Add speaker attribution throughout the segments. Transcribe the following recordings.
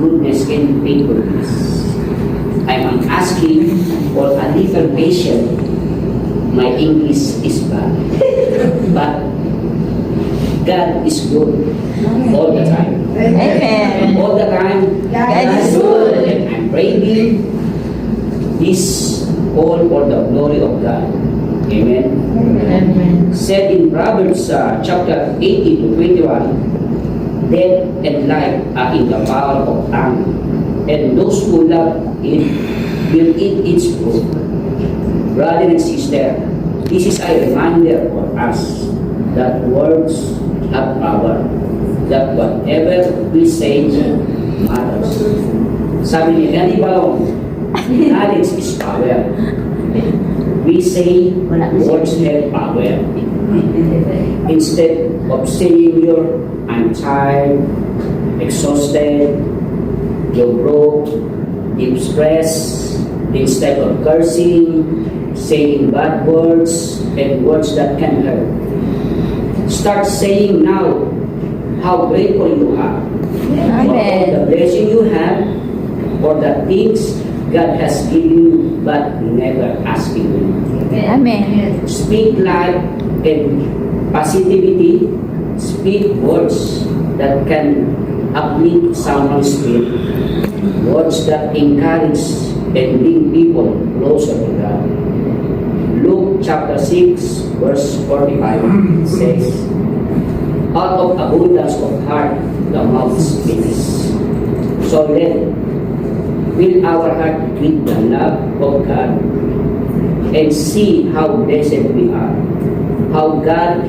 Speaker 1: goodness and faithfulness. I'm asking for a little patience. My English is bad, but God is good all the time.
Speaker 2: Amen.
Speaker 1: All the time,
Speaker 2: God is good.
Speaker 1: And I'm praying this all for the glory of God. Amen.
Speaker 2: Amen.
Speaker 1: Said in Proverbs chapter 18 to 21, death and life are in the power of tongue, and those who love it will eat its fruit. Brother and sister, this is a reminder for us that words have power, that whatever we say matters. Sabi ni Danny Balong, knowledge is power. We say words have power. Instead of saying I'm tired, exhausted, you're broke, deep stress, instead of cursing, saying bad words and words that can hurt, start saying now how grateful you are for all the blessing you have, for the things God has given you but never asking you.
Speaker 2: Amen.
Speaker 1: Speak life and positivity. Speak words that can uplift someone's spirit. Words that encourage and bring people closer to God. Luke chapter 6 verse 45 says, out of abundance of heart the mouth speaks. So let fill our heart with the love of God and see how blessed we are, how God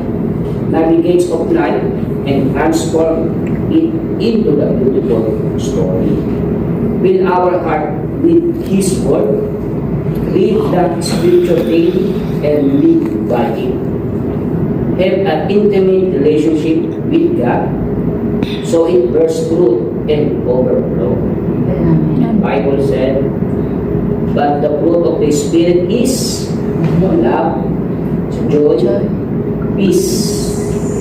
Speaker 1: navigates of life and transforms it into the beautiful story. Fill our heart with His word, read the scripture daily and live by it. Have an intimate relationship with God so it bears fruit and overflow. The Bible said, but the fruit of the Spirit is love, joy, peace,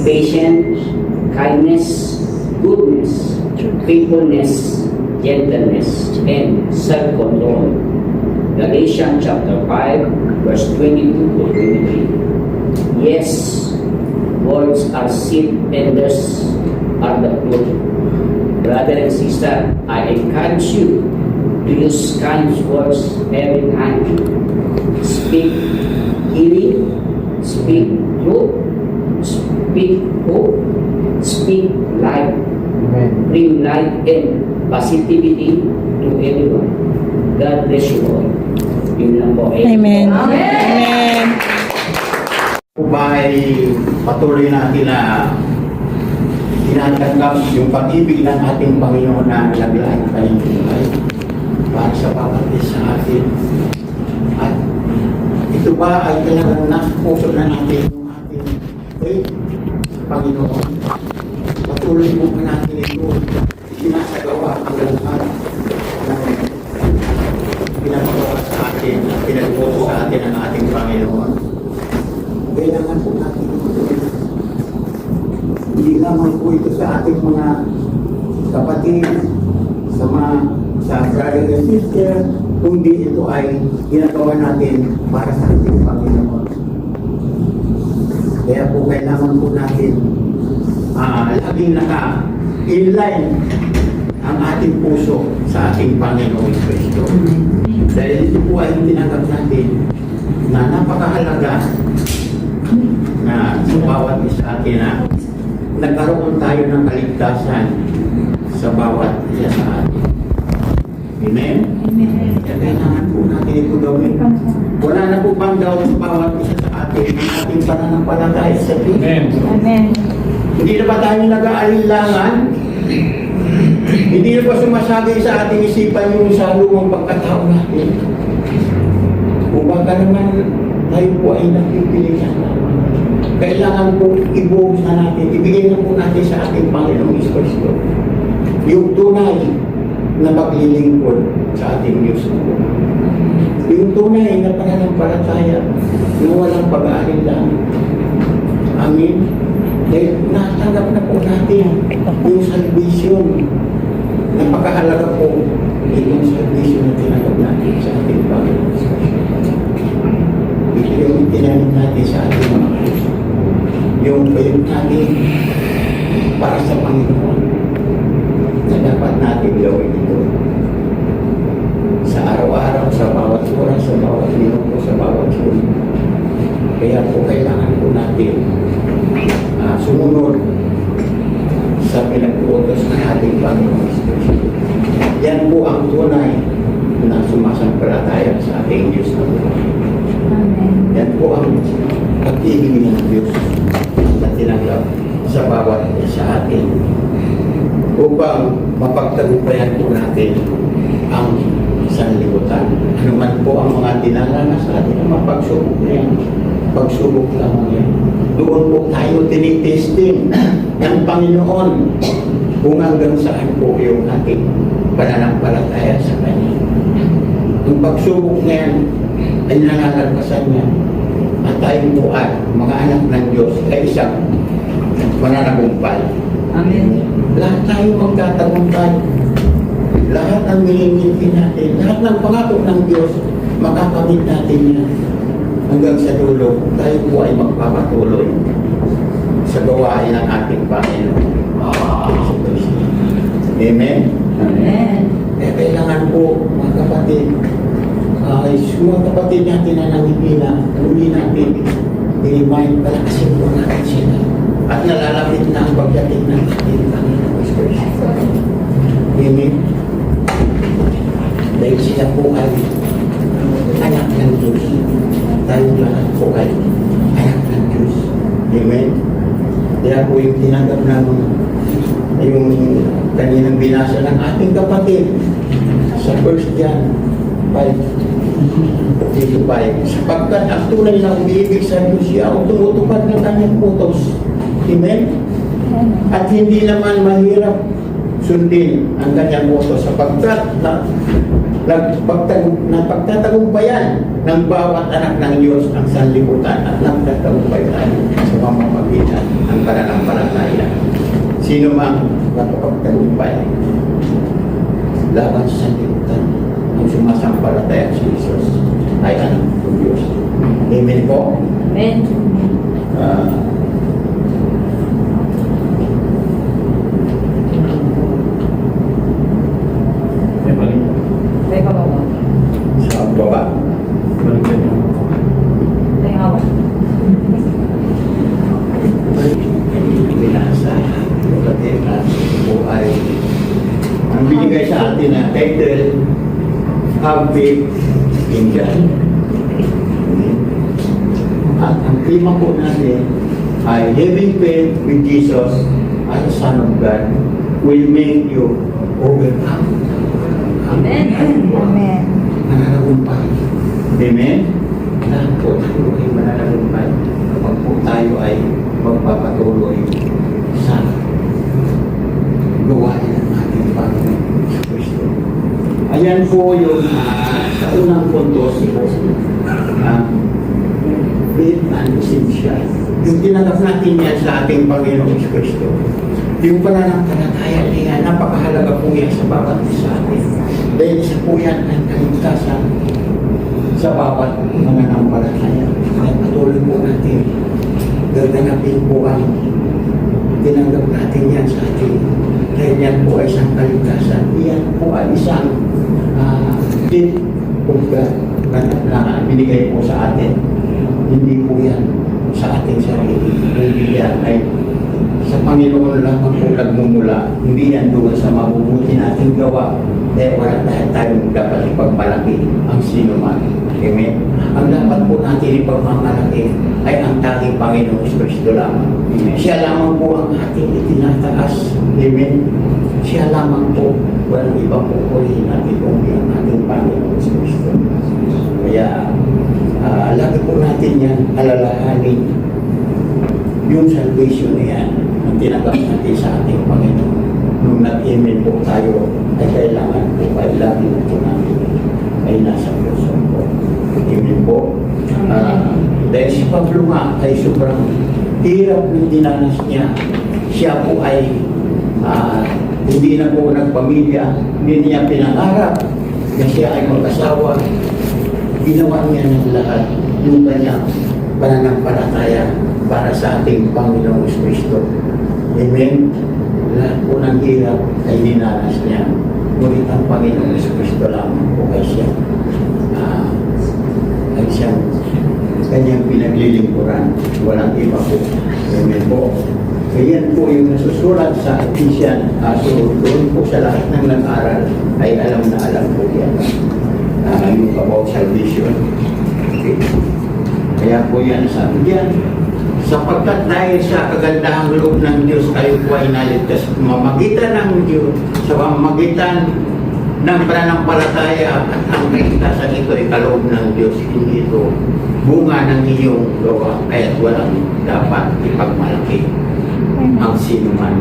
Speaker 1: patience, kindness, goodness, faithfulness, gentleness, and self-control. Galatians chapter 5, verse 22 to 23. Yes, words are seed and theirs are the fruit. Brother and sister, I encourage you to use kind words every time. Speak healing, speak truth, speak hope, speak life. Bring life and positivity to everyone. God bless you all. Yun lang po.
Speaker 3: Amen. Amen.
Speaker 4: Kung ba ay patuloy natin na tinatanggap yung pag-ibig ng ating Panginoon na naglaan ng kanyang buhay para sa bawat isa sa atin. At ito ba ay talagang nakapuso na natin yung ating faith sa Panginoon. Patuloy mo pa natin ito sinasagawa ang lahat ng pinagawa sa atin at pinagpuso sa atin ng ating Panginoon. Kailangan po natin ito. Hindi lamang po ito sa ating mga kapatid, sa brother and sister, kundi ito ay ginagawa natin para sa ating Panginoon. Kaya po kailangan po natin laging naka-inline ang ating puso sa ating Panginoon Kristo. Dahil ito po ay tinanggap natin na napakahalaga na sa bawat isa atin na nagkaroon tayo ng kaligtasan sa bawat isa sa atin. Amen?
Speaker 2: Amen.
Speaker 4: Kaya kailangan po natin ito gawin. Wala na po bang gawin sa bawat isa sa atin ang ating pananampalataya sa Diyos?
Speaker 2: Amen.
Speaker 4: Hindi na ba tayo nag-aalinlangan? Hindi na ba sumasagay sa ating isipan yung sa lumang pagkatao natin? Kung baka naman tayo po ay napipilitan naman. Kailangan po ibuhos na natin, ibigay na po natin sa ating Panginoong Kristo yung tunay na paglilingkod sa ating Diyos. Yung tunay na pananampalataya na walang pag-aalinlangan. Amen? Dahil natanggap na po natin yung salvation Napakahalaga po itong servisyo na tinanggap natin sa ating Panginoon. Ito yung tinanggap natin sa ating mga puso. Yung natin para sa Panginoon na dapat natin gawin ito. Sa araw-araw, sa bawat oras, sa bawat minuto, sa bawat sulit. Kaya po kailangan po natin sumunod sa pinag-utos ng ating Panginoon. Yan po ang tunay na sumasampalataya sa ating Diyos na buhay.
Speaker 2: Amen.
Speaker 4: Yan po ang pag-ibig ng Diyos na tinanggap sa bawat isa sa atin upang mapagtagumpayan po natin ang sanlibutan. Ano man po ang mga dinaranas sa atin, ang pagsubok na yan. Pagsubok lamang yan. Doon po tayo tinitesting ng Panginoon kung hanggang saan po yung ating pananampalataya sa Kanya. Ang pagsubok na yan ay nangangalpasan niya. At tayo po ay mga anak ng Diyos ay isang mananagumpay.
Speaker 2: Amen.
Speaker 4: Lahat tayo magtatagumpay. Lahat ng minimiti natin, lahat ng pangako ng Diyos, makakamit natin yan. Hanggang sa dulo, tayo po ay magpapatuloy sa gawain ng ating Panginoon. Amen?
Speaker 2: Amen.
Speaker 4: Kaya kailangan po, mga kapatid, mga kapatid natin na nangipina, uli natin, i-remind, palakasin po natin sila. At nalalapit na ang pagdating ng ating Panginoon. Amen? Dahil sila po ay anak ng Diyos. Tayo lahat po ay anak ng Diyos. Amen? Kaya po yung tinanggap ng yung kaninang binasa ng ating kapatid sa 1 John 5:5, sapagkat ang tunay na umiibig sa Diyos siya o tumutupad ng kanyang utos. Amen? At hindi naman mahirap sundin ang kanyang utos sapagkat pagtatagumpayan ng bawat anak ng Diyos ang sanlibutan at nagtatagumpayan sa pamamagitan ng pananampalataya. Sino mang nakapagtagumpay laban sa sanlibutan ang sumasampalataya si Jesus ay anak ng Diyos. Amen po?
Speaker 2: Amen. Teka ba ba?
Speaker 4: Sa baba.
Speaker 2: Teka ba?
Speaker 4: Binasa. Kapatid na po ay ang binigay sa atin na title Happy Kingdom. At ang tema po natin ay Having faith with Jesus as the Son of God will make you overcome.
Speaker 2: Amen. Amen.
Speaker 4: Mananagumpay. Amen? Lahat po tayo ay mananagumpay kapag po tayo ay magpapatuloy sa gawain ng ating Panginoon sa Kristo. Ayan po yung sa unang puntos po faith and essential. Yung tinanggap natin yan sa ating Panginoon sa Kristo. Yung pananampalataya niya, napakahalaga po yan sa bawat isa atin. Dahil isa po yan ang kaligtasan sa bawat mananampalataya. Kaya patuloy po natin gaganapin po ang tinanggap natin yan sa atin. Dahil yan po ay isang kaligtasan. Yan po ay isang gift of God na binigay po sa atin. Hindi po yan sa ating sarili. Hindi yan ay sa Panginoon lamang po nagmumula. Hindi yan doon sa mabubuti nating gawa. Dahil wala tayong dapat ipagmalaki ang sino man. Amen? Ang dapat po natin ipagmamalaki ay ang tanging Panginoon Kristo lamang. Siya lamang po ang ating itinataas. Amen? Siya lamang po. Walang ibang pupurihin natin kung ang ating Panginoon Kristo. Kaya, lagi po natin yan alalahanin yung salvation na yan ang tinanggap natin sa ating Panginoon. Nung nag-amen po tayo, ay kailangan po ay lagi po natin ay nasa puso po. Amen po. Dahil si Pablo nga ay sobrang hirap ng dinanas niya. Siya po ay hindi na po nagpamilya, hindi niya pinangarap na siya ay mag-asawa. Ginawa niya ng lahat yung kanyang pananampalataya para sa ating Panginoong Kristo. Amen? Lahat po ng hirap ay dinanas niya. Ngunit ang Panginoong Kristo lamang po ay siya. Ay siyang kanyang pinaglilingkuran. Walang iba po. Amen po. Kaya po yung nasusulat sa Ephesians, so doon po sa lahat ng nag-aral ay alam na alam po yan. Yung about salvation. Okay. Kaya po yan sabi diyan, sapagkat dahil sa kagandahang loob ng Diyos kayo po ay naligtas mamagitan ng Diyos, sa pamamagitan ng pananampalataya at ang kaligtasan ito ay kaloob ng Diyos, hindi ito bunga ng iyong gawa, kaya't walang dapat ipagmalaki ang sino man.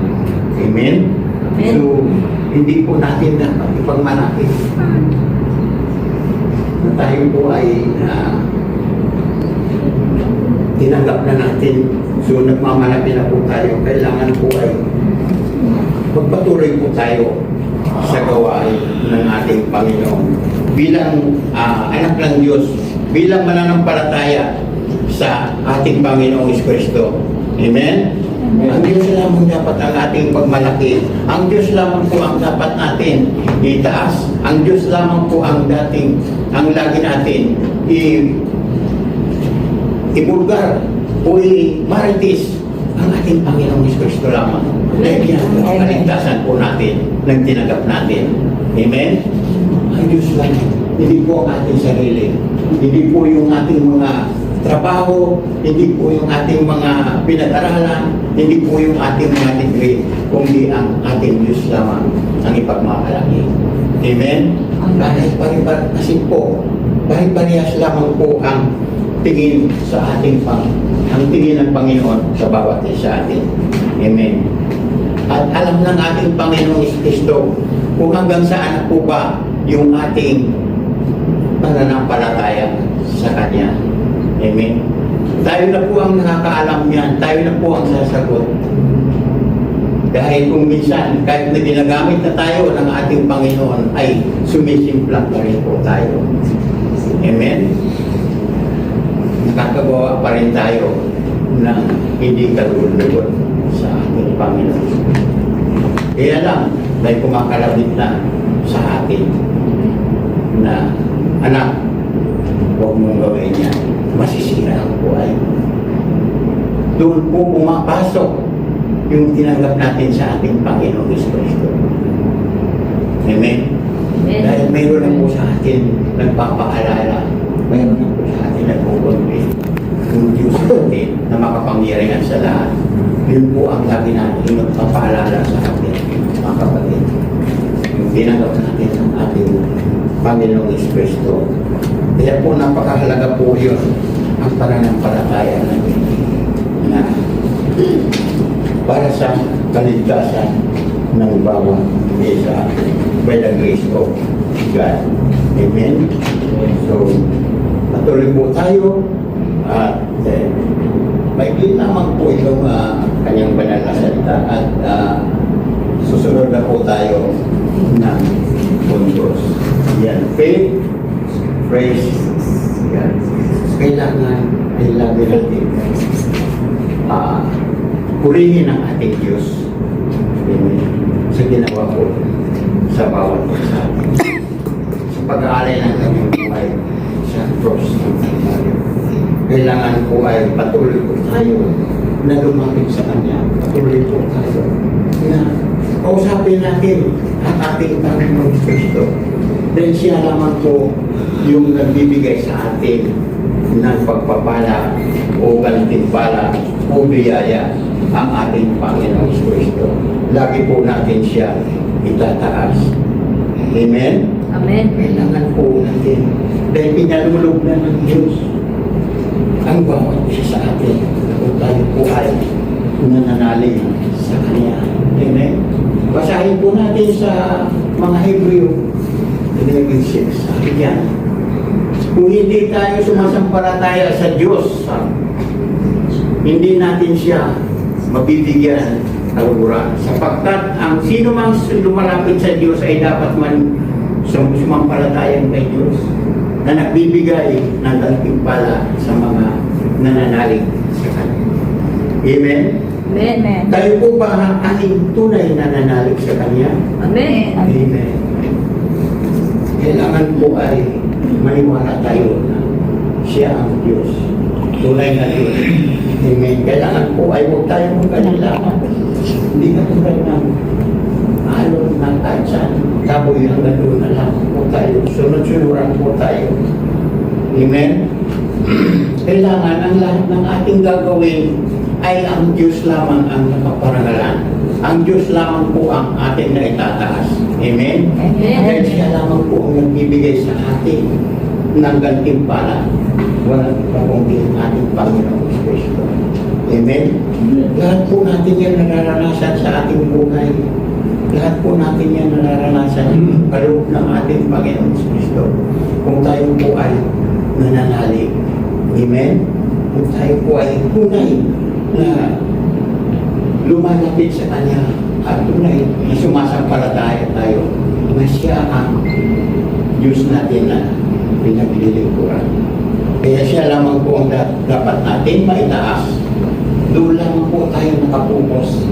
Speaker 4: Amen?
Speaker 2: Amen.
Speaker 4: So, hindi po natin dapat ipagmalaki na tayo po ay tinanggap na natin. So, nagmamalaki na po tayo. Kailangan po ay magpatuloy po tayo sa gawain ng ating Panginoon. Bilang anak ng Diyos, bilang mananampalataya sa ating Panginoong Kristo. Amen? Ang Diyos lamang dapat ang ating pagmalaki. Ang Diyos lamang po ang dapat natin itaas. Ang Diyos lamang po ang lagi natin ibulgar o i-maritis ang ating Panginoong Kristo lamang. Dahil yan ang kaligtasan po natin nang tinanggap natin. Amen? Ang Diyos lang. Hindi po ang ating sarili. Hindi po yung ating mga trabaho, hindi po yung ating mga pinag-aralan, hindi po yung ating mga degree, kundi ang ating Diyos lamang ang ipagmamalaki. Amen? Kahit kasi po, kahit parehas lamang po ang tingin sa ating ang tingin ng Panginoon sa bawat isa atin. Amen. At alam ng ating Panginoong Kristo kung hanggang saan po ba yung ating pananampalataya sa Kanya. Amen. Tayo na po ang nakakaalam yan. Tayo na po ang sasagot. Dahil kung minsan, kahit na ginagamit na tayo ng ating Panginoon, ay sumisimplang pa rin po tayo. Amen. Nakakagawa pa rin tayo ng hindi kalulugod sa ating Panginoon. Kaya lang, may kumakalabit na sa atin na, anak, huwag mong gawin yan. Masisira ang buhay. Doon po pumapasok yung tinanggap natin sa ating Panginoong Kristo. Amen? Dahil mayroon na po sa atin nagpapaalala, mayroon na po sa atin nagpupunti yung Diyos natin na makapangyarihan sa lahat. Yun po ang lagi natin magpapaalala sa atin, mga kapatid. Yung tinanggap natin ng ating Panginoong Kristo. Kaya po napakahalaga po yun ang pananampalataya natin na para sa kaligtasan ng bawat isa by the grace of God. Amen? So, patuloy po tayo at maiglit naman po yung kanyang banal na salita at susunod na po tayo ng puntos. Yan, faith, praise, yan. Kailangan ay lagi natin purihin ang ating Diyos. Amen. Sa ginawa po sa bawat isa atin. Sa pag-aalay ng kanyang buhay sa cross ng Calvary. Kailangan po ay patuloy po tayo na lumapit sa Kanya. Patuloy po tayo na kausapin natin ang ating Panginoong Kristo. Dahil siya lamang po yung nagbibigay sa atin ng pagpapala o gantimpala o biyaya ang ating Panginoong Kristo. Lagi po natin siya itataas. Amen?
Speaker 2: Amen.
Speaker 4: Kailangan po natin dahil pinalulog na ng Diyos ang bawat isa sa atin kung tayo po ay nananalig sa Kanya. Amen? Basahin po natin sa mga Hebreo 11:6. Sabi yan, kung hindi tayo sumasampalataya sa Diyos, hindi natin siya mabibigyan kaluguran. Sapagkat ang sino mang lumalapit sa Diyos ay dapat man sumampalatayang kay Diyos na nagbibigay ng gantimpala sa mga nananalig sa Kanya. Amen?
Speaker 2: Amen.
Speaker 4: Tayo po ba ay tunay na nananalig sa Kanya?
Speaker 2: Amen.
Speaker 4: Amen. Kailangan po ay maniwala tayo na siya ang Diyos. Tunay na Diyos. Amen. Kailangan po ay huwag tayo magkalilangan. Hindi na tulad ng alon ng kahit saan. Taboy hanggang doon na lang po tayo. Sunod-sunuran po tayo. Amen. Kailangan ang lahat ng ating gagawin ay ang Diyos lamang ang nakaparangalan. Ang Diyos lamang po ang ating naitataas. Amen?
Speaker 2: Amen.
Speaker 4: Dahil siya lamang po ang nagbibigay sa atin ng gantimpala. Walang iba kundi ang ating Panginoon Kristo. Amen? Lahat po natin yan nararanasan sa ating buhay. Lahat po natin yan nararanasan sa loob ng ating Panginoon Kristo. Kung tayo po ay nananalig. Amen? Kung tayo po ay tunay na lumalapit sa Kanya at tunay na sumasampalataya tayo na siya ang Diyos natin na pinaglilingkuran. Kaya siya lamang po ang dapat natin maitaas. Doon lamang po tayo nakapupos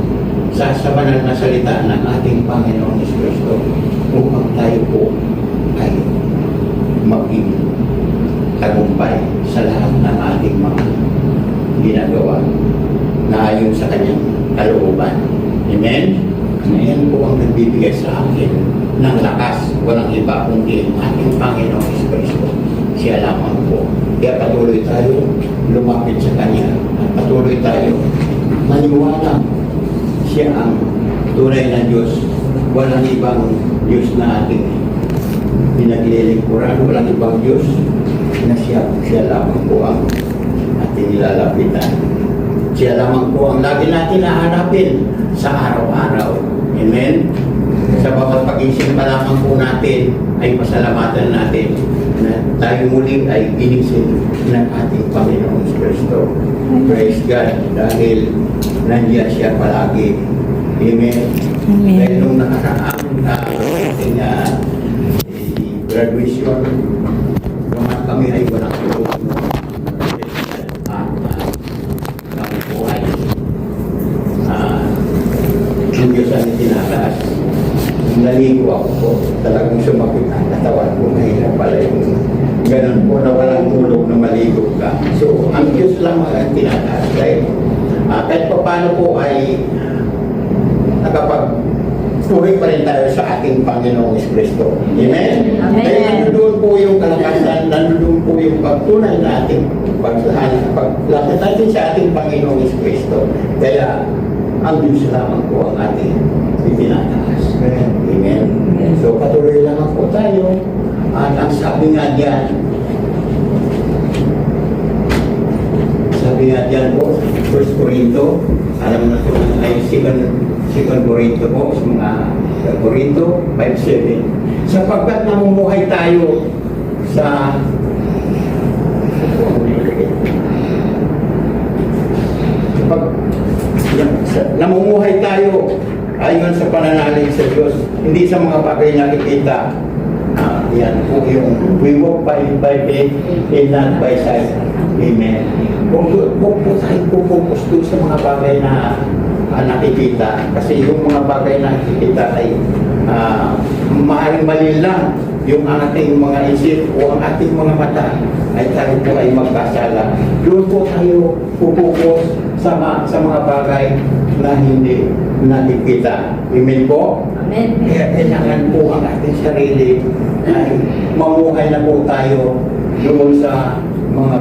Speaker 4: sa banal na salita ng ating Panginoon Kristo upang tayo po ay maging tagumpay sa lahat ng ating mga ginagawa na ayon sa Kanyang kalooban. Amen? Ayan po ang nagbibigay sa akin ng lakas. Walang iba kundi ang ating Panginoon Kristo. Siya lamang po. Kaya patuloy tayo lumapit sa Kanya at patuloy tayo maniwala siya ang tunay na Diyos. Walang ibang Diyos na ating pinaglilingkuran. Walang ibang Diyos na siya lamang po ang ating nilalapitan. Siya lamang po ang lagi natin nahanapin sa araw-araw. Amen? Sa bawat pag-isip pa lamang po natin ay pasalamatan natin na tayo muli ay ginising ng ating Panginoon Kristo. Praise God dahil nandiyan siya palagi. Amen?
Speaker 3: Amen.
Speaker 4: Dahil nung nakaraang ating graduation, naman kami ay walang tulog. Kami po ay yung Diyos ang tinataas. Naligo ako po. Talagang sumakit ang katawan ko. Mahirap pala yung ganun po na walang tulog na maligo ka. So, ang Diyos lang ang tinataas. Dahil kahit pa paano po ay nakapag-tuloy pa rin tayo sa ating Panginoong Kristo. Amen?
Speaker 2: Amen.
Speaker 4: Kaya nandun po yung kalakasan, nandun po yung pagtunay na ating paglapit natin sa ating Panginoong Kristo. Kaya ang Diyos lamang po ang ating itinataas. Amen? So patuloy lamang po tayo. At ang sabi nga diyan po, 1 Corinto, alam na ito, ay 2 Corinto po, sa mga Corinto 5:7. Sapagkat namumuhay tayo sa namumuhay tayo ayon sa pananalig sa Diyos, hindi sa mga bagay na nakikita. Yan po yung we walk by faith and not by sight. Amen. Kung po tayo pupukus doon sa mga bagay na nakikita, kasi yung mga bagay na nakikita ay maaaring mali lang yung ating mga isip o ang ating mga mata ay tayo po ay magkasala. Doon po tayo pupukus sa mga bagay na hindi nakikita. Amen po?
Speaker 2: Amen.
Speaker 4: Kaya kailangan po ang ating sarili ay mamuhay na po tayo doon sa mga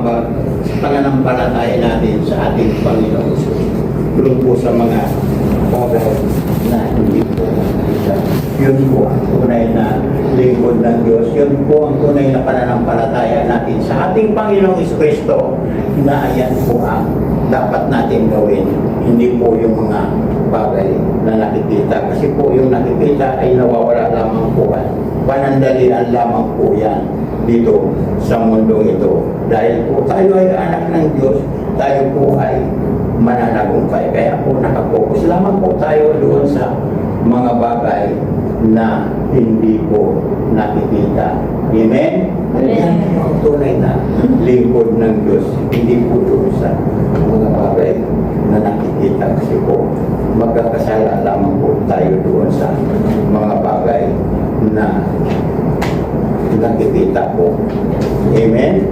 Speaker 4: pananampalataya natin sa ating Panginoon. Doon po sa mga bagay na hindi po nakikita. Yun po ang tunay na lingkod ng Diyos. Yun po ang tunay na pananampalataya natin sa ating Panginoong Kristo na ayan po ang dapat natin gawin. Hindi po yung mga bagay na nakikita. Kasi po yung nakikita ay nawawala lamang po. Panandalian lamang po yan dito sa mundo ito. Dahil po tayo ay anak ng Diyos, tayo po ay mananagumpay. Kaya po nakapokus lamang po tayo doon sa mga bagay na hindi po nakikita. Amen?
Speaker 2: Amen.
Speaker 4: Yan po ang tunay na lingkod ng Diyos. Hindi po doon sa mga bagay na nakikita, kasi po magkakasala lamang po tayo doon sa mga bagay na nakikita po. Amen?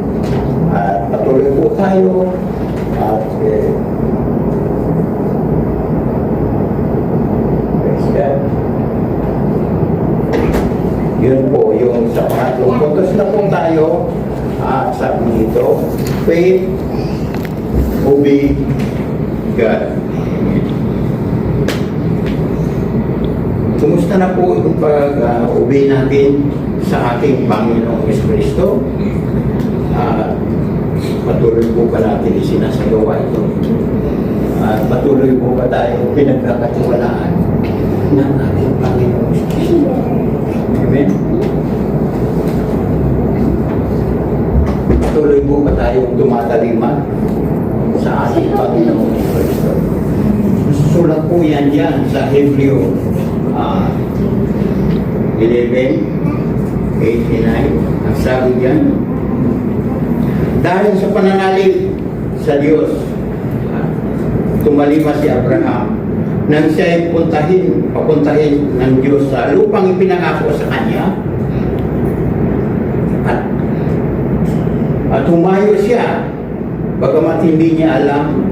Speaker 4: At patuloy po tayo at praise God. Yun po, yung sa pangatlong puntos na po tayo, sabi dito, faith, obey God. Kumusta na po yung pag-obey natin sa ating Panginoong Kristo? Patuloy po ba natin isinasagawa ito? Patuloy po ba tayo pinagkakatiwalaan ng ating Panginoong Kristo? Amen? Patuloy po ba tayong tumatalima sa ating Panginoong Kristo? Sulat po yan dyan sa Hebreo 11:89. Ang sabi dyan, dahil sa pananalig sa Diyos, tumalima si Abraham nang siya ay papuntahin ng Diyos sa lupang ipinangako sa kanya, at humayo siya, bagamat hindi niya alam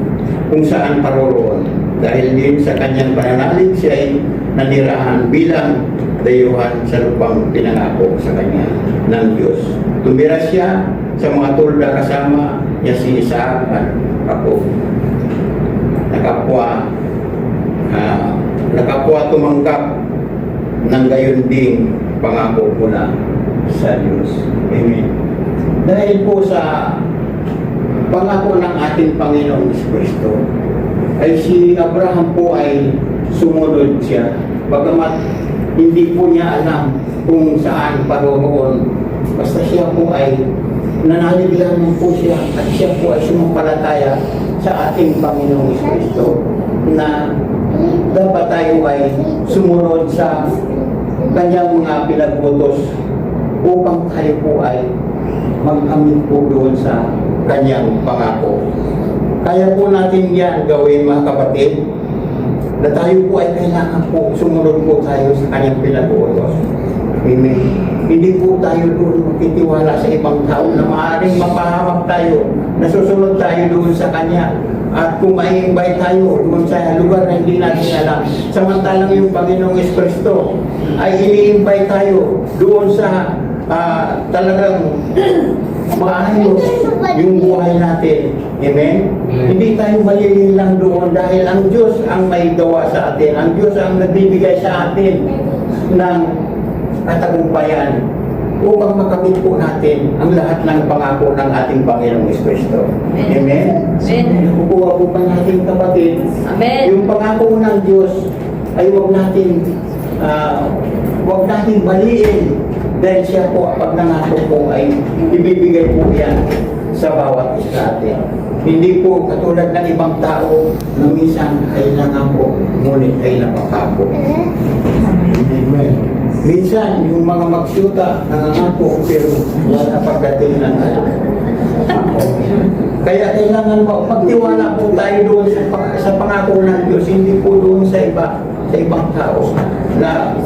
Speaker 4: kung saan paroroon. Dahil din sa kanyang pananalig, siya ay nanirahan bilang dayuhan sa lupang pinangako sa kanya ng Diyos. Tumira siya sa mga tulda kasama niya si Isaac at Jacob. Nakapwa tumanggap ng gayon ding pangako mula sa Diyos. Amen. Dahil po sa pangako ng ating Panginoong Kristo, ay si Abraham po ay sumunod siya. Bagamat hindi po niya alam kung saan paroroon, basta siya po ay nanalig lamang po siya, at siya po ay sumampalataya sa ating Panginoong Kristo na dapat tayo ay sumunod sa kanyang mga pinagbutos upang tayo po ay mag-amit po doon sa kanyang pangako. Kaya po natin yan gawin, mga kapatid, na tayo po ay kailangan po sumunod po tayo sa kanyang pinagbutos. Amen. Hindi po tayo doon magtitiwala sa ibang tao na maaaring mapahamak tayo, nasusunod tayo doon sa kanya. At kung mai-invite tayo doon sa lugar na hindi natin alam, samantalang yung Panginoong Kristo ay ini-invite tayo doon sa talagang maayos yung buhay natin. Amen? Hindi tayo malililang doon dahil ang Diyos ang may gawa sa atin. Ang Diyos ang nagbibigay sa atin ng katagumpayan upang makamit po natin ang lahat ng pangako ng ating Panginoong Kristo. Amen?
Speaker 2: Amen.
Speaker 4: Nakukuha po pa natin, kapatid.
Speaker 2: Amen.
Speaker 4: Yung pangako ng Diyos ay huwag natin baliin, dahil siya po pag nangako po ay ibibigay po yan sa bawat isa atin. Hindi po katulad ng ibang tao na minsan ay nangako, ngunit ay napakako. Amen. Minsan, yung mga magsyuta, nangangako, pero wala pagdating ng kaya kailangan magtiwala po tayo doon sa pangako ng Diyos, hindi po doon sa ibang tao na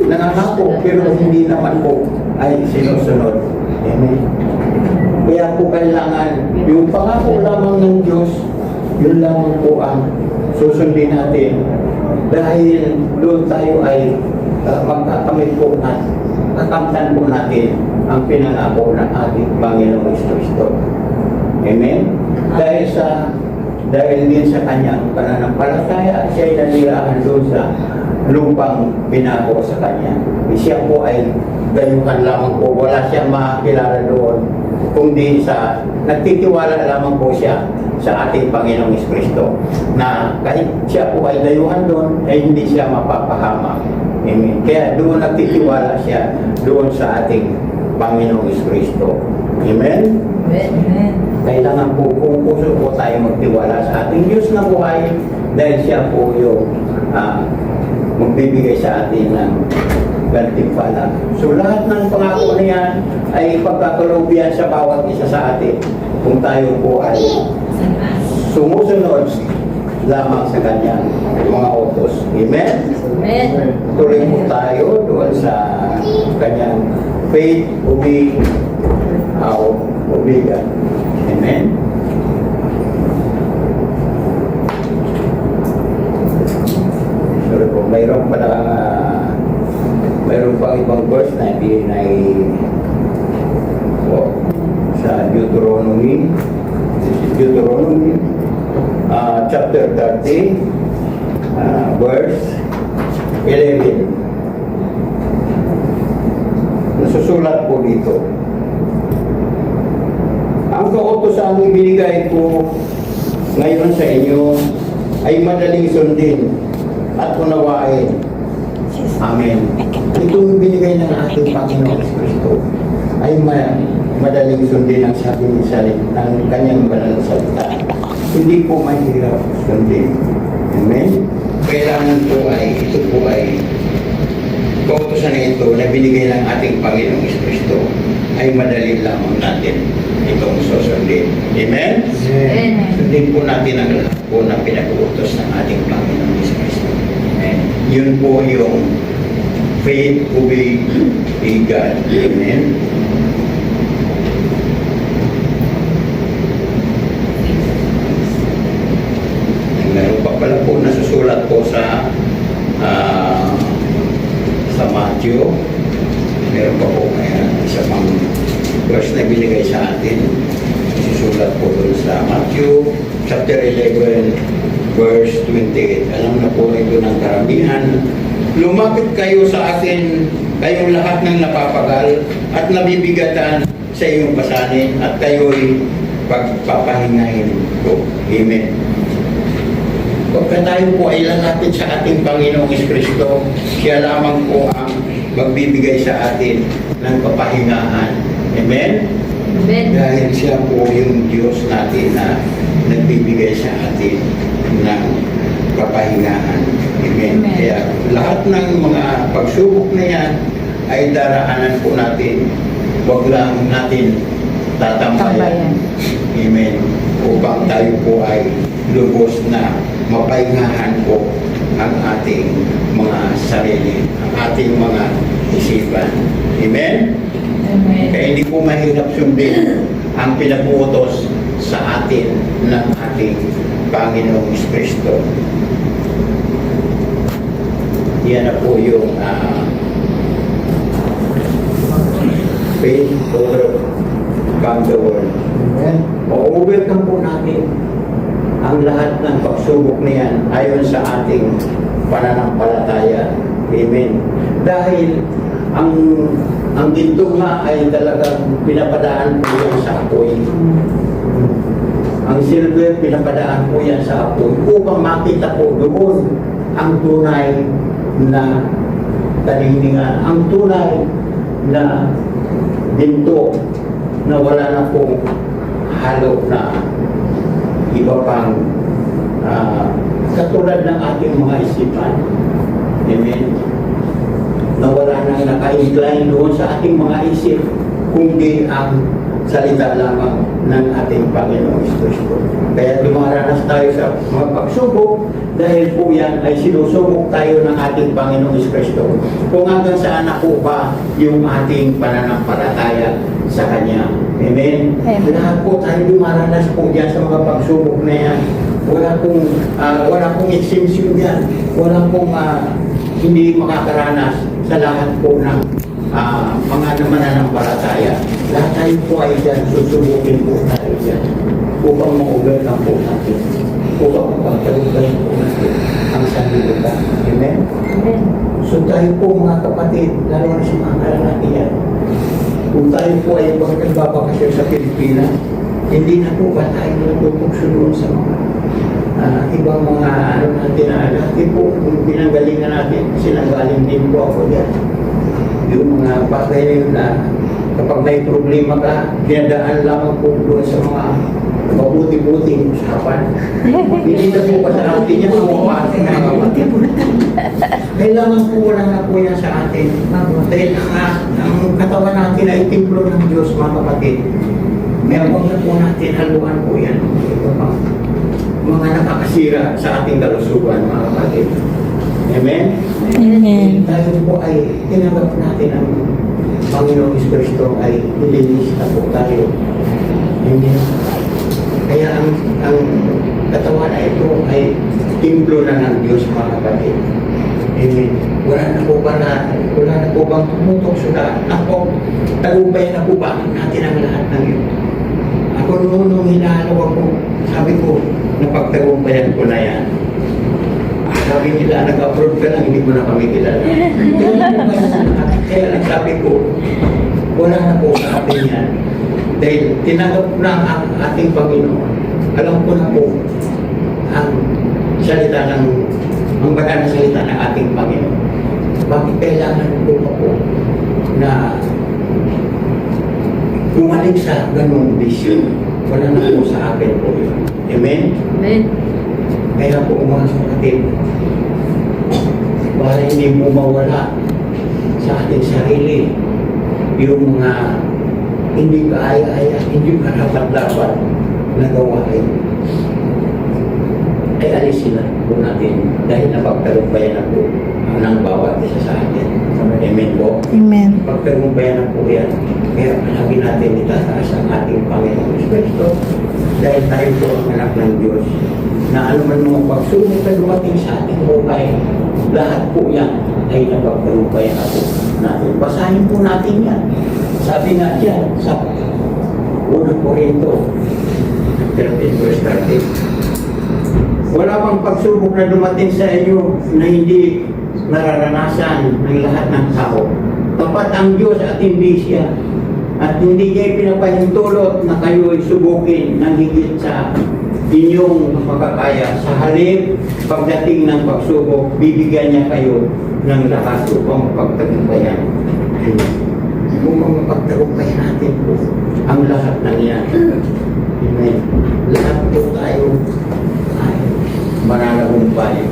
Speaker 4: nangangako, pero hindi naman po ay sinusunod. Amen. Kaya po kailangan, yung pangako lamang ng Diyos, yun lamang po ang susundin natin. Dahil doon tayo ay magkakamit po natin, kakamtan po natin ang pinangako ng ating Panginoong Kristo. Amen? Dahil din sa kanyang pananampalataya, siya ay nanirahan doon sa lupang pinako sa kanya. Siya po ay dayuhan lamang po, wala siyang makakilala doon, kundi nagtitiwala lamang po siya sa ating Panginoong Kristo, na kahit siya po ay dayuhan doon, ay hindi siya mapapahamak. Amen. Kaya doon nagtitiwala siya doon sa ating Panginoong Kristo. Amen?
Speaker 2: Amen.
Speaker 4: Kailangan po kung puso po tayo magtiwala sa ating Diyos na buhay dahil siya po yung magbibigay sa atin ng gantimpala. So lahat ng pangako na yan ay pagkakalubian sa bawat isa sa atin kung tayo po ay sumusunod lamang sa kanyang mga utos. Amen?
Speaker 2: Amen.
Speaker 4: Tuloy po tayo doon sa kanyang faith, obigan. Amen? Sorry po, mayroon pang ibang verse na hindi na sa Deuteronomy chapter 30 verse 11. Nasusulat po dito, ang kautosan ibinigay ko ngayon sa inyo ay madaling sundin at unawain. Amen. Itong binigay ng ating Panginoon Kristo ay madaling sundin ang sabi ng kanyang banal na salita. Hindi po mahirap sundin. Amen? Kailangan po ito po ay kautosan na ito na binigay ng ating Panginoong Kristo ay madali lamang natin itong susundin. Amen?
Speaker 2: Amen.
Speaker 4: Sundin po natin ang lahat po na pinag-uutos ng ating Panginoong Kristo. Amen. Yun po yung faith, obey God. Amen? Meron pa pala po nasusulat po sa Matthew. Meron pa po isa pang verse na binigay sa atin. Nasusulat po doon sa Matthew chapter 11 verse 28. Alam na po ito ng karamihan. Lumapit kayo sa akin, kayong lahat ng napapagal at nabibigatan sa iyong pasanin at kayo'y pagpapahingahin ko. Amen. Pagka tayo po ay lalapit sa ating Panginoong Kristo, siya lamang po ang magbibigay sa atin ng kapahingahan. Amen?
Speaker 2: Amen.
Speaker 4: Dahil siya po yung Diyos natin na nagbibigay sa atin ng kapahingahan. Amen?
Speaker 2: Amen.
Speaker 4: Kaya lahat ng mga pagsubok na yan ay daraanan po natin. Huwag lang natin tatambayan. Amen. Upang tayo po ay lubos na mapahingahan po ang ating mga sarili, ang ating mga isipan. Amen?
Speaker 2: Amen.
Speaker 4: Kaya hindi po mahirap sundin ang pinag-uutos sa atin ng ating Panginoong Kristo. Yan na po yung faith overcome the world. Amen? O-overcome po natin ang lahat ng pagsubok na yan ayon sa ating pananampalataya. Amen. Dahil ang ginto nga ay talagang pinapadaan po yan sa apoy. Ang silver pinapadaan po yan sa apoy upang makita po doon ang tunay na kalingningan, ang tunay na ginto na wala na pong halo na iba pang katulad ng ating mga isipan. Amen. Na wala nang naka-incline doon sa ating mga isip kundi ang salita lamang ng ating Panginoong Kristo. Kaya dumaranas tayo sa mga pagsubok dahil po yan ay sinusubok tayo ng ating Panginoong Kristo. Kung hanggang saan na po ba yung ating pananampalataya sa Kanya. Amen?
Speaker 2: Amen.
Speaker 4: Lahat po tayo dumaranas po dyan sa mga pagsubok na yan. Wala pong exemption yan. Wala pong hindi makakaranas sa lahat po ng mga mananampalataya. Lahat tayo po ay dyan, susubukin po tayo dyan upang ma-overcome po natin, upang mapagkalugay po natin ang sanlibutan. Amen?
Speaker 2: Amen.
Speaker 4: So tayo po mga kapatid, lalo na sa mga kalalaki yan, kung tayo po ay nagbabakasyon sa Pilipinas, hindi na po ba tayo natutugsunod sa mga ibang mga natin na dati po, kung pinanggalingan natin, sinanggaling din po ako dyan. Yung mga bagay na yun na Kapag may problema ka, dinadaan lamang po doon sa mga mabuti-buting usapan. Hindi na po pa sa atin yan, mga ating nakakapatid. Kailangan po wala na po yan sa atin. Dahil ang katawan natin ay templo ng Diyos, mga kapatid. Kaya huwag na po natin haluan po yan. Ito pa, mga nakakasira sa ating kalusugan, mga kapatid. Amen?
Speaker 3: Amen.
Speaker 4: Tayo po ay tinanggap natin ang Panginoong Kristo ay nilinis na po tayo. Amen. Kaya ang katawan na ito ay templo na ng Diyos, mga kapatid. Amen. Wala na po bang tumutok sa ako, tagumpay na po ba natin ang lahat ng ito? Ako nung hinahalo ako, sabi ko, napagtagumpayan ko na yan. Sabi nila, nag-approve ka lang, hindi mo na kami kilala. Kaya lang sabi ko, wala na po sa atin yan. Dahil tinanggap na ang ating Panginoon. Alam ko na po ang salita ng, ang banal na salita ng ating Panginoon. Bakit kailangan po ako na bumalik sa ganung vision? Wala na po sa akin po yun. Amen?
Speaker 2: Amen.
Speaker 4: Kaya po mga kapatid, para hindi mo mawala sa ating sarili yung mga hindi kaaya-aya, hindi karapat-dapat na gawain, ay alisin na po natin dahil napagtagumpayan na po ng bawat isa sa atin. Amen po?
Speaker 3: Amen.
Speaker 4: Pagtagumpayan na po yan. Kaya palagi natin itataas ang ating Panginoong Kristo dahil tayo po ang anak ng Diyos na anuman mga pagsubok na dumating sa ating buhay, lahat po yan ay napagtagumpayan na po natin. Basahin po natin yan. Sabi nga dyan sa unang Korinto 13 verse 13, wala pang pagsubok na dumating sa inyo na hindi nararanasan ng lahat ng tao. Tapat ang Diyos at hindi siya. At hindi niya pinapahintulot na kayo ay subukin ng higit sa inyong makakaya. Sa halip, pagdating ng pagsubok, bibigyan niya kayo ng lakas upang mapagtagumpayan. Kung mapagtagumpayan natin po ang lahat ng yan. Amen. Lahat po tayo ay mananagumpay.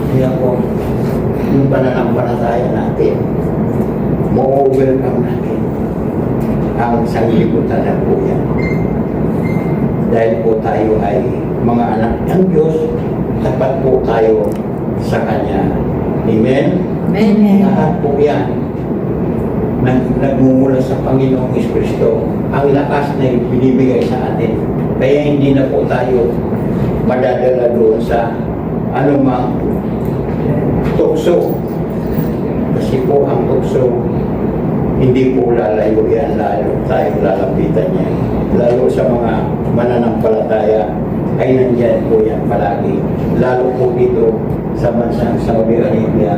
Speaker 4: Kaya po, yung pananampalataya natin, ma-overcome natin ang sanglibutan na po yan. Dahil po tayo ay mga anak ng Diyos, tapat po tayo sa Kanya. Amen?
Speaker 2: Amen.
Speaker 4: Lahat po yan nagmumula sa Panginoong Kristo. Ang lakas na binibigay sa atin. Kaya hindi na po tayo madadala doon sa anumang tukso. Kasi po ang tukso, hindi po lalayo yan, lalo tayong lalapitan niya. Lalo sa mga mananampalataya, ay nandyan po yan palagi. Lalo po dito sa bansang Saudi Arabia,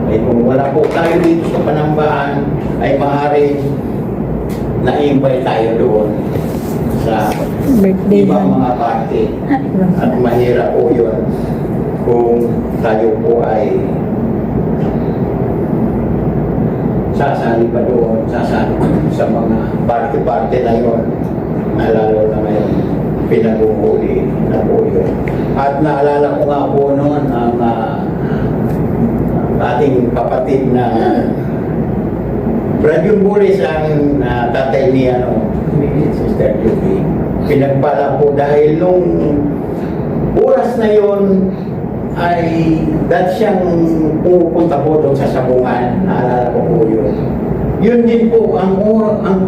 Speaker 4: ay kung wala po tayo dito sa Panambahan, ay maaaring na-invite tayo doon sa
Speaker 3: Birthday
Speaker 4: ibang
Speaker 3: lang.
Speaker 4: mga party. At mahirap po yun kung tayo po ay sasali pa doon, sasali sa mga party-party na yun, na lalo na ngayon pinag-uhuli na po yun. At naalala ko nga po noon ang ating kapatid na Brad yung Boris ang tatay ni Sister Judy. Pinagpala po dahil nung oras na yon ay dahil siyang pupunta po doon sa sabungan. Naalala ko po yun. Yun din po ang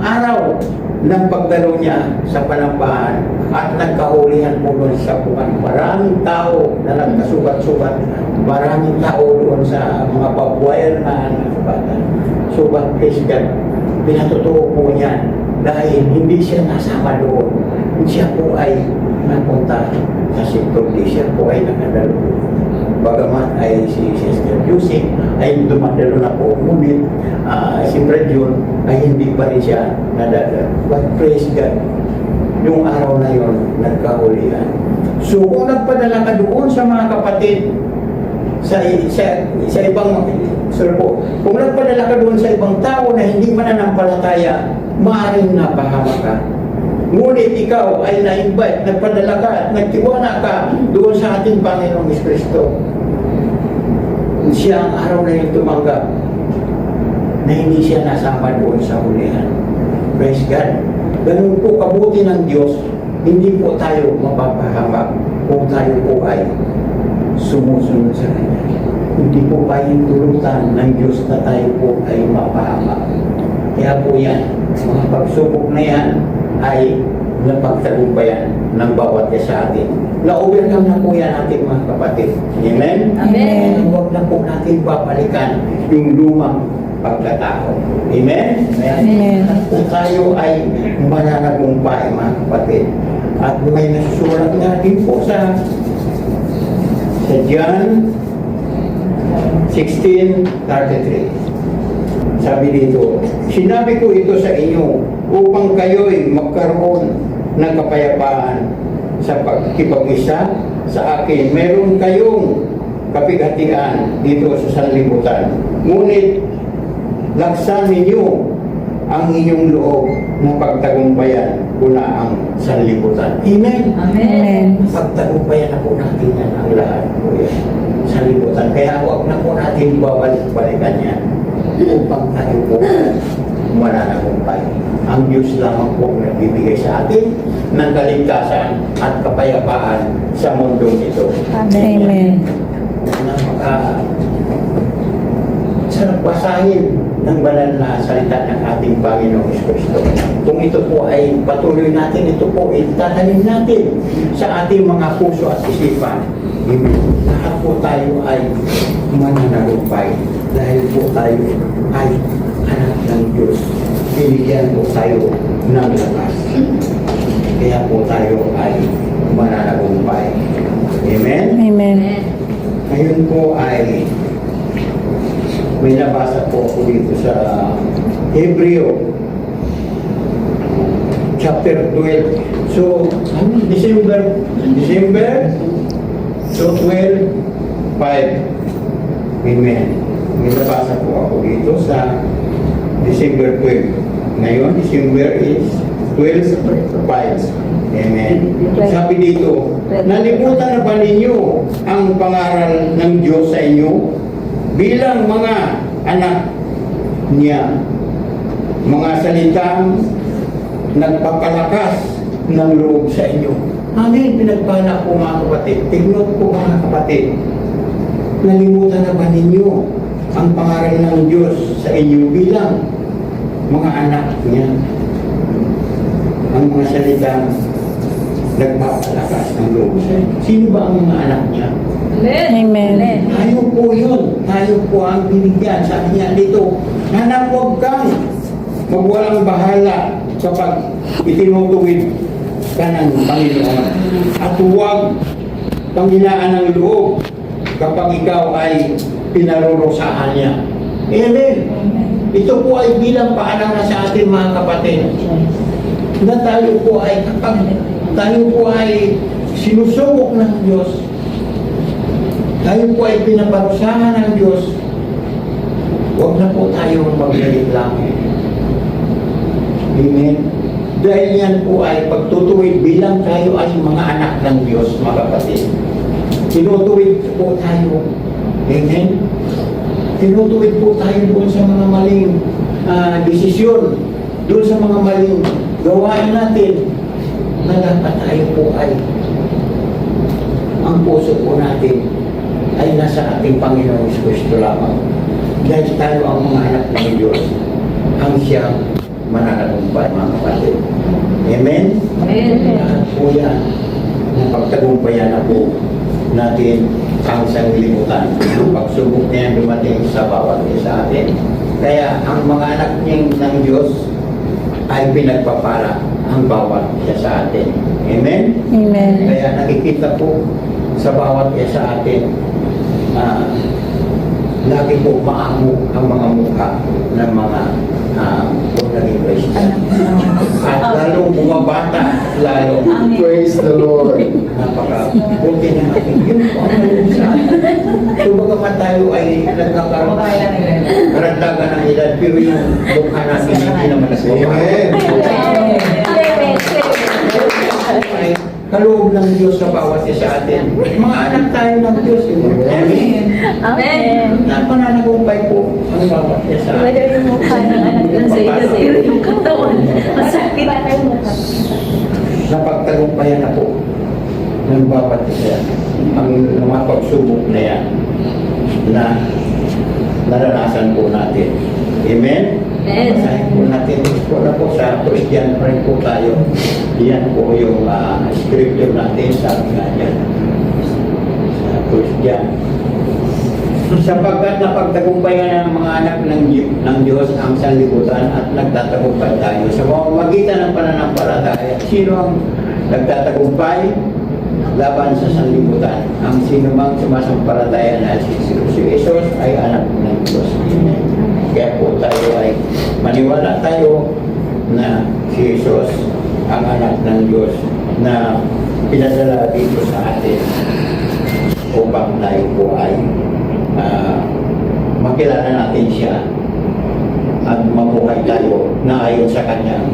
Speaker 4: araw ng pagdalo niya sa Panambahan at nagkahulihan po doon sa sabungan. Maraming tao na nagkasugat-sugat. Maraming tao doon sa mga pag-wire na nasugatan. Sugat, praise God. Pinatotoo po niyan dahil hindi siya nasama doon. Siya po ay napunta sa sektor D. Siya po ay nakadalo. Bagamat ay si Sister Yusik ay dumadalo na po. Ngunit si Brad yun ay hindi pa rin siya nadadalo. But praise God, yung araw na yun, nagkahulihan. So kung nagpadala ka doon sa mga kapatid, sa ibang Sir po, kung nagpadala ka doon sa ibang tao na hindi mananampalataya, maaaring napahama ka. Ngunit ikaw ay na-invite, nagpadala ka, nagtiwala ka doon sa ating Panginoong Kristo. Siya ang araw na yung tumanggap na hindi siya nasama doon sa hulihan. Praise God. Ganun po kabuti ng Diyos, hindi po tayo mapapahamak kung tayo po ay sumusunod sa Kanya. Hindi po pahintulutan ng Diyos na tayo po ay mapahamak. Kaya po yan, mga pagsubok na yan ay napagtagumpayan ng bawat isa sa atin. Na-overcome na po yan ating mga kapatid. Amen?
Speaker 2: Amen.
Speaker 4: Huwag na po natin babalikan yung lumang pagkatao. Amen?
Speaker 3: Amen.
Speaker 4: At kung tayo ay mananagumpay, mga kapatid, at may nasusulat nga din po sa John 16:33. Sabi dito, sinabi ko ito sa inyo upang kayo'y magkaroon ng kapayapaan sa pagkipag-isa sa akin. Meron kayong kapighatian dito sa sanlibutan. Ngunit laksan ninyo ang inyong loob na pagtagumpayan ko na ang sanlibutan. Amen?
Speaker 2: Amen.
Speaker 4: Pagtagumpayan na po natin yan ang lahat po yan sa libutan. Kaya huwag na po natin babalik-balikan yan upang tayo po mananagumpay. Ang Diyos lamang po ang nagbibigay sa atin ng kaligtasan at kapayapaan sa mundong ito.
Speaker 3: Amen.
Speaker 4: Sarap basahin ng banal na salita ng ating Panginoong Kristo. Kung ito po ay patuloy natin, ito po ay tatanim natin sa ating mga puso at isipan. Lahat po tayo ay mananagumpay dahil po tayo ay anak ng Diyos. Binigyan po tayo ng lakas. Kaya po tayo ay mananagumpay. Amen?
Speaker 3: Amen.
Speaker 4: Ngayon po ay may nabasa po ako dito sa Hebreo chapter 12. So, December so 12, 5. Amen. May nabasa po ako dito sa December 12. Ngayon, December is 12, 5. Amen. Sabi dito, nalimutan na ba ninyo ang pangaral ng Diyos sa inyo bilang mga anak niya? Mga salitang nagpapalakas ng loob sa inyo. Amen. Pinagpala po mga kapatid. Tignan po mga kapatid. Nalimutan na ba ninyo ang pangaral ng Diyos sa inyo bilang mga anak niya? Ang mga salitang nagpapalakas ng loob sa inyo. Sino ba ang mga anak niya?
Speaker 3: Amen.
Speaker 4: Tayo po yun. Tayo po ang binigyan. Sabi niya dito, na huwag kang magwalang bahala kapag itinutuwid ka ng Panginoon. At huwag panghinaan ng loob kapag ikaw ay pinarurusahan niya. Amen. Ito po ay bilang paalala sa atin mga kapatid. Na tayo po ay kapag tayo po ay sinusubok ng Diyos, tayo po ay pinaparusahan ng Diyos, huwag na po tayo maglalit lang. Amen. Dahil yan po ay pagtutuwid bilang tayo ay mga anak ng Diyos, mga kapatid. Tinutuwid po tayo. Amen. Tinutuwid po tayo doon sa mga maling desisyon, doon sa mga maling gawain natin, na dapat tayo po ay ang puso po natin ay nasa ating Panginoong Kristo lamang. Dahil tayo ang mga anak ng Diyos, ang siyang mananagumpay, mga kapatid. Amen? Lahat po yan, ang pagtagumpayan na po natin ang sanglibutan. Ang pagsubok na yan dumating sa bawat isa atin. Kaya ang mga anak ng Diyos ay pinagpapala ang bawat isa sa atin. Amen?
Speaker 3: Amen.
Speaker 4: Kaya nakikita po sa bawat isa sa atin, lagi po maamo ang mga mukha ng mga naging Christian. At lalo bumabata, lalo.
Speaker 2: Amen.
Speaker 4: Praise the Lord. napaka-buti ng ating yun po ang nalulog sa atin. So bagamat tayo ay nagkakaroon karagdagan ng edad, pero yung mukha natin hindi naman nagbabago. Ay kaloob ng Diyos sa bawat isa sa atin. Mga anak tayo ng Diyos. Amen.
Speaker 2: Amen.
Speaker 4: Napananagumpay po ang bawat isa sa
Speaker 2: Wala
Speaker 4: atin.
Speaker 2: yung mukha ng anak ng sa iyo. Yung katawan. Masakit.
Speaker 4: Napagtagumpayan na po ng bawat isa ang mga pagsubok na yan na naranasan po natin. Amen?
Speaker 2: Amen.
Speaker 4: Basahin po natin. Wala po sa Christian pa rin po tayo. Yan po yung scripture natin sa nga yan. Sa Christian. Sapagkat napagtagumpayan ng mga anak ng Diyos ang sanlibutan at nagtatagumpay tayo. Sa pamamagitan ng pananampalataya, sino ang nagtatagumpay laban sa sanlibutan? Ang sino mang sumasampalataya na si Jesus ay anak ng Diyos. Kaya po tayo ay maniwala tayo na si Jesus ang anak ng Diyos na pinadala dito sa atin upang tayo po ay makilala natin siya at mabuhay tayo na ayon sa kanyang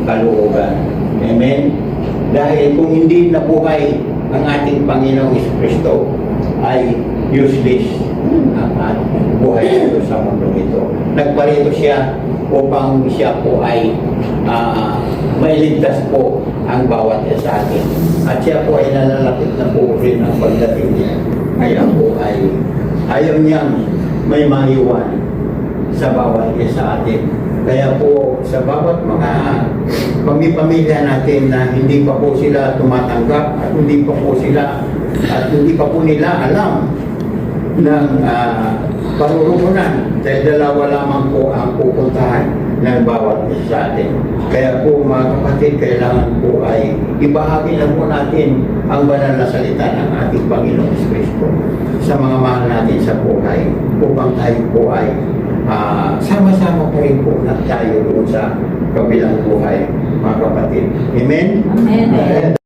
Speaker 4: kalooban. Amen? Dahil kung hindi nabuhay ang ating Panginoong Kristo ay useless ang ating buhay dito sa mundo ito. Nagparito siya upang siya po ay mailigtas po ang bawat isa sa atin. At siya po ay nalalapit na po rin ang pagdating niya. Kaya po ay ayaw niyang may maiwan sa bawat isa sa atin. Kaya po sa bawat mga pamilya natin na hindi pa po sila tumatanggap at hindi pa po nila alam ng parurungunan dahil dalawa lamang po ang pupuntahan ng bawat isa sa atin. Kaya po mga kapatid, kailangan po ay ibahagi na po natin ang banal na salita ng ating Panginoong Kristo sa mga mahal natin sa buhay upang tayo po ay sama-sama pa rin po na tayo doon sa kabilang buhay, mga kapatid. Amen?
Speaker 2: Amen.